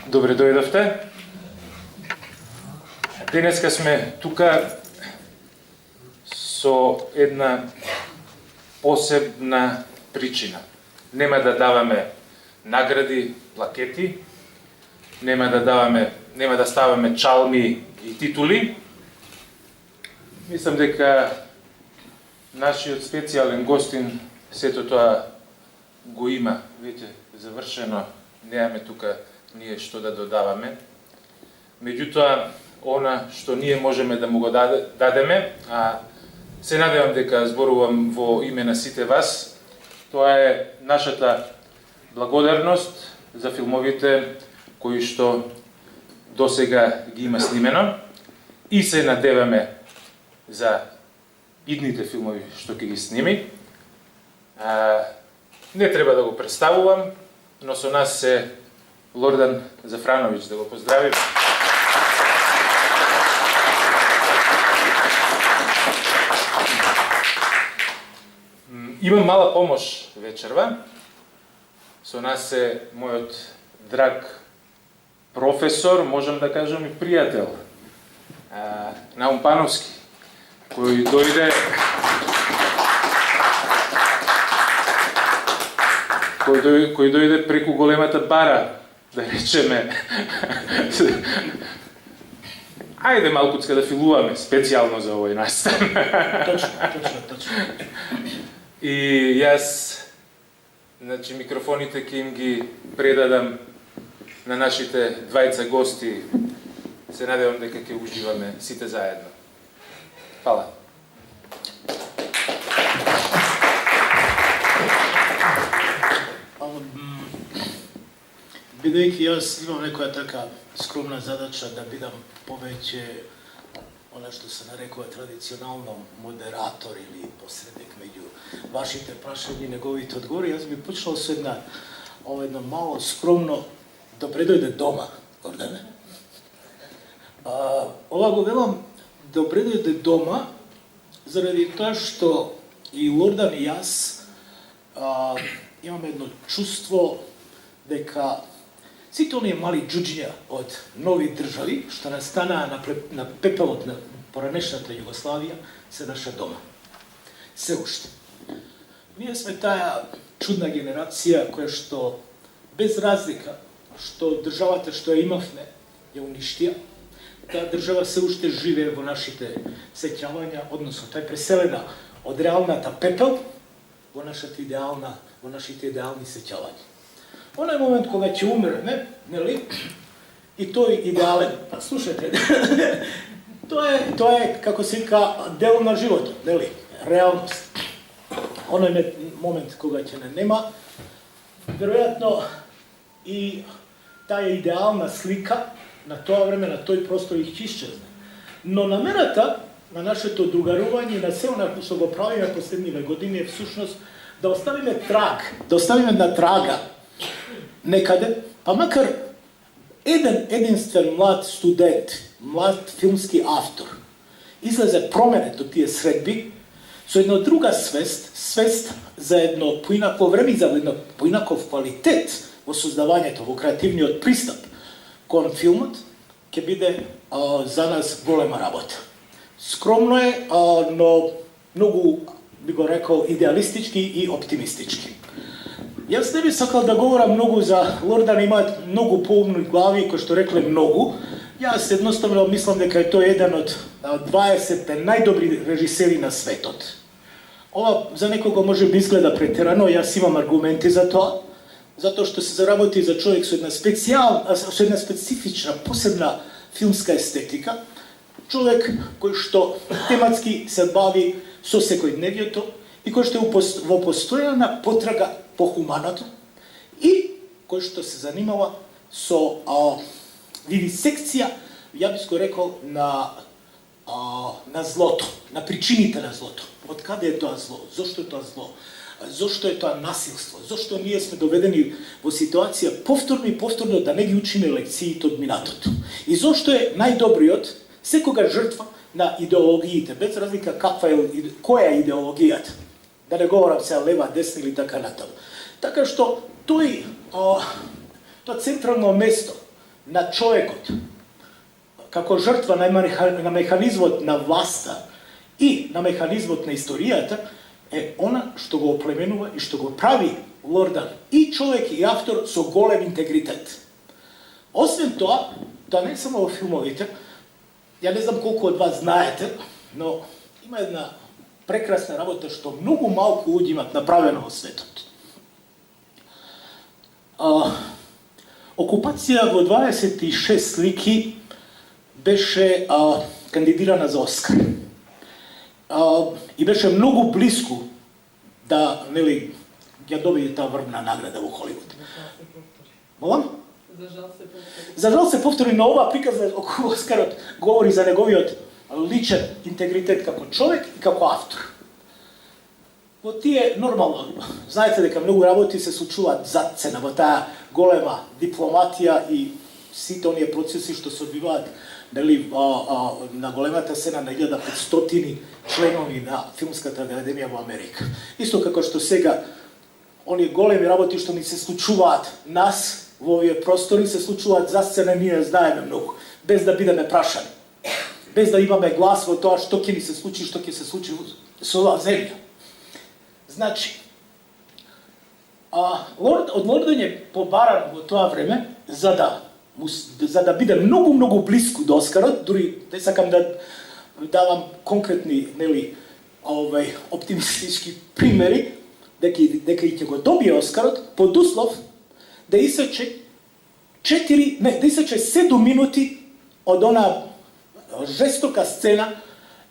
Добре дојдовте. Денеска сме тука со една посебна причина. Нема да даваме награди, плакети, нема да ставаме чалми и титули. Мислам дека нашиот специјален гостин сето тоа го има веќе завршено. Немаме тука ние што да додаваме. Меѓутоа, она што ние можеме да му го дадеме, а се надевам дека зборувам во име на сите вас, тоа е нашата благодарност за филмовите кои што досега ги има снимено и се надеваме за идните филмови што ќе ги сними. Не треба да го представувам, но со нас е Лордан Зафранович, да го поздравим. Имам мала помош вечерва. Со нас е мојот драг професор, можам да кажам и пријател, Наум Пановски, кој дојде преку големата бара, да речеме. Ајде малкуцка да филуваме, специјално за овој настан. Точно. И јас, значи, микрофоните ќе им ги предадам на нашите двајца гости. Се надевам дека ќе уживаме сите заедно. Фала. Бидејќи јас имам некоја така скромна задача да бидам повеќе она што се нарекува традиционално модератор или посредник меѓу вашите прашања и неговите одговори, јас би почнал со едно мало скромно добре дојде дома, Лордане. Ова го велам добре дојде дома заради тоа што и Лордан и јас имаме едно чувство дека сите оние мали џуџиња од нови држави, што настанаа на пепелот на поранешната Југославија, се наша дома. Се уште. Ние сме таа чудна генерација која што, без разлика, што државата што ја имавме, ја уништија, таа држава се уште живее во нашите сеќавања, односно тај преселена од реалната пепел во нашите идеални сеќавања. Онај момент кога ќе умреме, нели? И тој идеален, па слушате, тоа е како се вика дел на животот, нели? Реалност. Онај момент кога ќе не нема, веројатно и таа идеална слика на тоа време, на тој простор ќе исчезне. Но намената на нашето другарување, на се она што го правиме последниве години е всушност да оставиме траг, да оставиме на трага некаде, па макар единствен млад студент, млад филмски автор, излезе променет од тие средби со една друга свест за едно поинаково време и за едно поинаков квалитет во создавањето, во креативниот пристап кон филмот, ќе биде за нас голема работа. Скромно е, но многу, би го рекол, идеалистички и оптимистички. Јас не би сакал да говорам многу за Лордан, имаат многу поумни глави, кои што рекле многу. Јас едноставно мислам дека е тој еден од 20 најдобри режисери на светот. Ова за некого може би изгледа претерано, јас имам аргументи за тоа, затоа што се заработи за човек со една специфична, посебна филмска естетика, човек кој што тематски се бави со секојдневието и кој што е во постојана потрага по хуманото и кој што се занимава со вивисекција, ја би го рекол, на злото, на причините на злото. Од каде е тоа зло? Зошто е тоа зло? Зошто е тоа насилство? Зошто ние сме доведени во ситуација повторно да не ги учиме лекциите од минатото? И зошто е најдобриот секога жртва на идеологиите, без разлика која е идеологијата? Да не говорам сега лева, десна или така натаму. Така што тоа централно место на човекот, како жртва на механизмот на власта и на механизмот на историјата, е она што го оплеменува и што го прави Лордан и човек и автор со голем интегритет. Освен тоа, тоа не само во филмовите, ја не знам колку од вас знаете, но има една прекрасна работа што многу малку луѓе имат направено во светот. Окупација во 26 слики беше кандидирана за Оскар. И беше многу близко да, нели, ја добие таа врвна награда во Холивуд. Молам? За жал се повтори, но ова приказна околу Оскарот говори за неговиот личен интегритет како човек и како автор. Во тие нормално, знаете дека многу работи се случуваат зад цена во таа голема дипломатија и сите оние процеси што се одвиваат, нели, на големата сцена на 1500 членови на Филмската академија во Америка. Исто како што сега оние големи работи што ни се случуваат нас во овие простори се случуваат за сцена, ние знаеме многу, без да бидеме прашани, без да имаме глас во тоа што ќе ни се случи, што ќе се случи со оваа земја. Значи, од Лордан е побаран во тоа време за да биде многу близко до Оскарот, дури не сакам да давам конкретни, нели, оптимистички примери, дека ќе го добие Оскарот под услов да исече 7 минути од она жестока сцена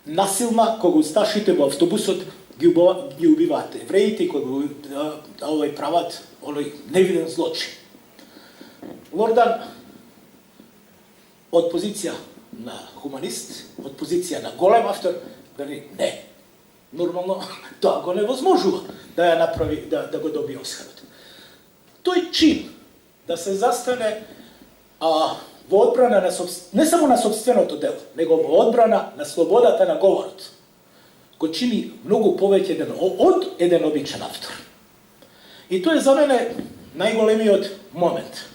насилна кога усташите во автобусот ги убиваат евреите и кога прават оној невиден злочин. Лордан од позиција на хуманист, од позиција на голем автор, вели не. Нормално тоа го невозможува да ја направи, да го добие Оскарот. Тој чин да се застане во одбрана на не само на собственото дело, него во одбрана на слободата на говорот, го чини многу повеќе од еден обичен автор. И тоа е за мене најголемиот момент.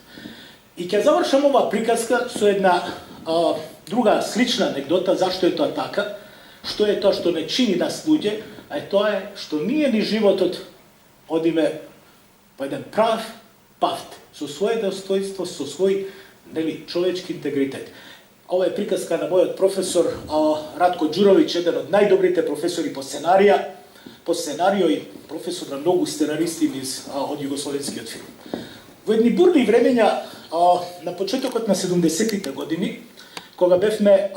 И ќе завршам оваа приказка со една друга слична анегдота, зашто е тоа така, што е тоа што не чини нас луѓе, а тоа е што ние ни животот одиме по еден прав пат, со свое достоинство, со свој, нели, човечки интегритет. Ова е приказка на мојот професор Радко Ѓуровиќ, еден од најдобрите професори по сценарио и професор на многу сценаристи од југословенскиот филм. Во едни бурни времења, на почетокот на 70-тите години, кога бевме,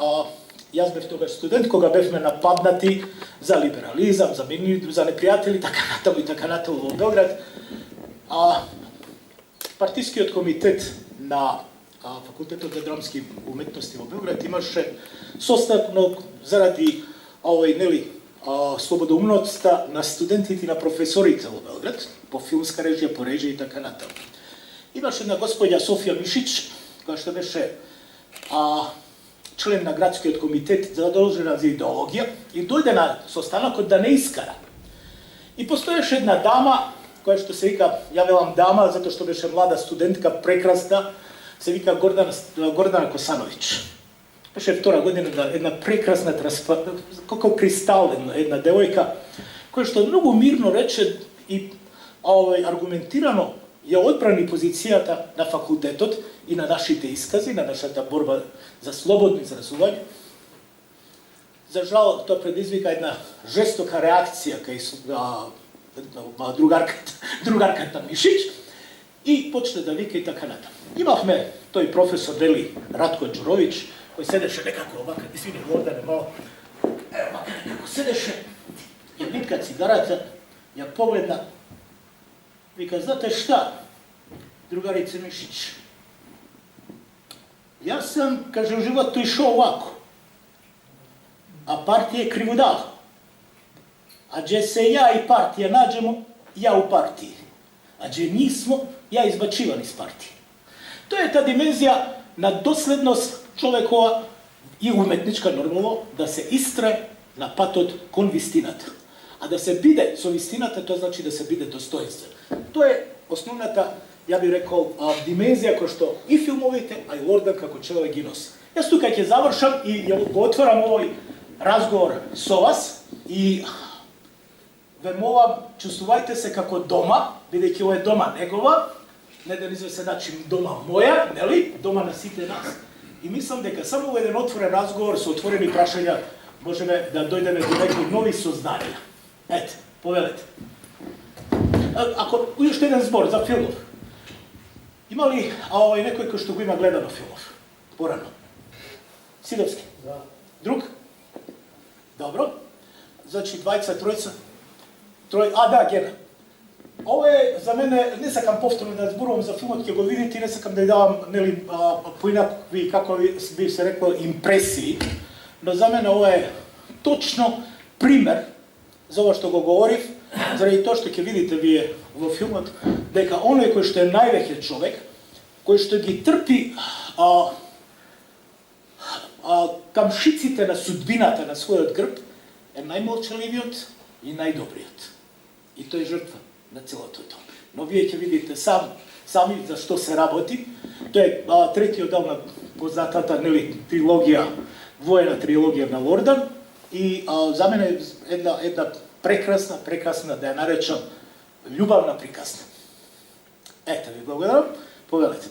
јас бев тогаш студент, кога бевме нападнати за либерализам, за непријатели, така натаму во Белград, партискиот комитет на Факултетот за драмски уметности во Белград имаше состанок заради слободоумноста на студентите и на професорите во Белград, по филмска режија, по режија и така натаму. Имаше една господја Софија Мишич, која што беше член на градскиот комитет задолжена за идеологија и дојде на состанокот да не искара. И постоеше една дама, која што се вика, ја велам дама, затоа што беше млада студентка, прекрасна, се вика Гордана Косановиќ. Беше втора година, една прекрасна, како кристал, една девојка, која што многу мирно рече и аргументирано ја одбрани позицијата на факултетот и на нашите искази, на нашата борба за слободно изразување. За жал, тоа предизвика една жестока реакција кај другарката Мишич и почне да вика и така натаму. Имавме тој професор Радко Ѓуровиќ, кој седеше некако овака, извини, Лордане, мало, овака некако седеше, ја битка цигарата, ја погледна, вика, знате шта, другарице Мишич, јас сам, каже, у животу ишо овако, а партија е кривудала. А дже се ја и партија наđemo, ја у партiji. A gdje nismo, ja izbačivan iz partije. To je ta dimenzija na doslednost čovekova i umetnička normalno da se istre na patot kon vistinata. A da se bide so vistinata, to znači da se bide dostojanstven. To je osnovната ja bih rekao, dimenzija kao što i filmovite, a i Lordan kako človek ги носи. Јас тука ќе завршам и ја го отварам овој разговор со вас и ве молам, чувствувајте се како дома, бидејќи ова е дома негова, не да известен начин дома моја, нели, дома на сите нас. И мислам дека само во еден отворен разговор со отворени прашања можеме да дојдеме до некои нови сознања. Ете, повелете. Ако уште еден збор за филмов. Има ли некој кој што го има гледано филмов? Порано. Сидовски? Да. Друг? Добро. Значи, двајца, тројца? Да, Гена. Ова е за мене, не сакам повторно да зборувам за филмот, ќе го видите и не сакам да ја давам, нели, поинакви, како би се рекло, импресии, но за мене ова е точно пример за ова што го говорив, заради тоа што ќе видите вие во филмот, дека оној кој што е највеќе човек, кој што ги трпи камшиците на судбината на својот грб, е најмолчаливиот и најдобриот. И тој е жртва на целото тоа. Но вие ќе видите сами за што се работи. Тоа е третиот дел на познатата, нели, трилогија, воена трилогија на Лордан. И за мене една прекрасна, да ја наречам, љубавна приказна. Ете ви благодарам, повелете.